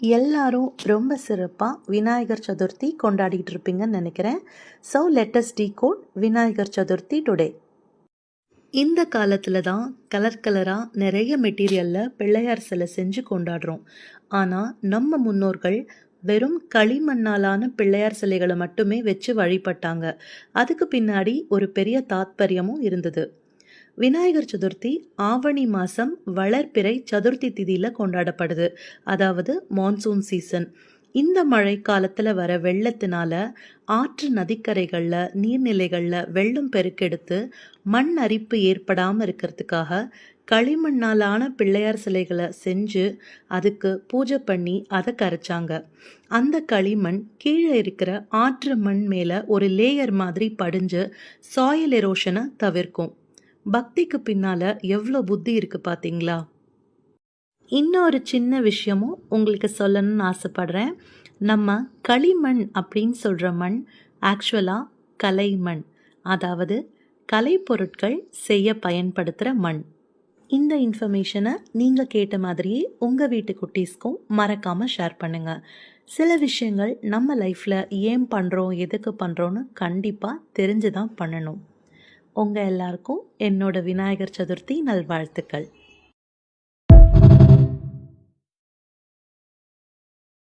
எல்லாரும் ரொம்ப சிறப்பாக விநாயகர் சதுர்த்தி கொண்டாடிட்டு இருப்பீங்கன்னு நினைக்கிறேன். So let us decode Vinayagar Chaturthi today. இந்த காலத்தில் தான் கலர் கலராக நிறைய மெட்டீரியலில் பிள்ளையார் சிலை செஞ்சு கொண்டாடுறோம். ஆனால் நம்ம முன்னோர்கள் வெறும் களிமண்ணாலான பிள்ளையார் சிலைகளை மட்டுமே வச்சு வழிபட்டாங்க. அதுக்கு பின்னாடி ஒரு பெரிய தாத்பரியமும் இருந்தது. விநாயகர் சதுர்த்தி ஆவணி மாதம் வளர்பிறை சதுர்த்தி திதியில் கொண்டாடப்படுது. அதாவது மான்சூன் சீசன். இந்த மழை காலத்தில் வர வெள்ளத்தினால ஆற்று நதிக்கரைகளில் நீர்நிலைகளில் வெள்ளம் பெருக்கெடுத்து மண் அரிப்பு ஏற்படாமல் இருக்கிறதுக்காக களிமண்ணாலான பிள்ளையார் சிலைகளை செஞ்சு அதுக்கு பூஜை பண்ணி அதை கரைச்சாங்க. அந்த களிமண் கீழே இருக்கிற ஆற்று மண் மேலே ஒரு லேயர் மாதிரி படிஞ்சு சாயில் எரோஷனை தவிர்க்கும். பக்திக்கு பின்னால எவ்வளோ புத்தி இருக்கு பார்த்தீங்களா? இன்னொரு சின்ன விஷயமும் உங்களுக்கு சொல்லணும்னு ஆசைப்படுறேன். நம்ம களிமண் அப்படின்னு சொல்கிற மண் ஆக்சுவலாக கலைமண், அதாவது கலைப்பொருட்கள் செய்ய பயன்படுத்துகிற மண். இந்த இன்ஃபர்மேஷனை நீங்கள் கேட்ட மாதிரியே உங்கள் வீட்டு குட்டீஸ்க்கும் மறக்காமல் ஷேர் பண்ணுங்கள். சில விஷயங்கள் நம்ம லைஃப்பில் ஏன் பண்ணுறோம், எதுக்கு பண்ணுறோன்னு கண்டிப்பாக தெரிஞ்சு தான் பண்ணணும். உங்கள் எல்லாருக்கும் என்னோட விநாயகர் சதுர்த்தி நல்வாழ்த்துக்கள்.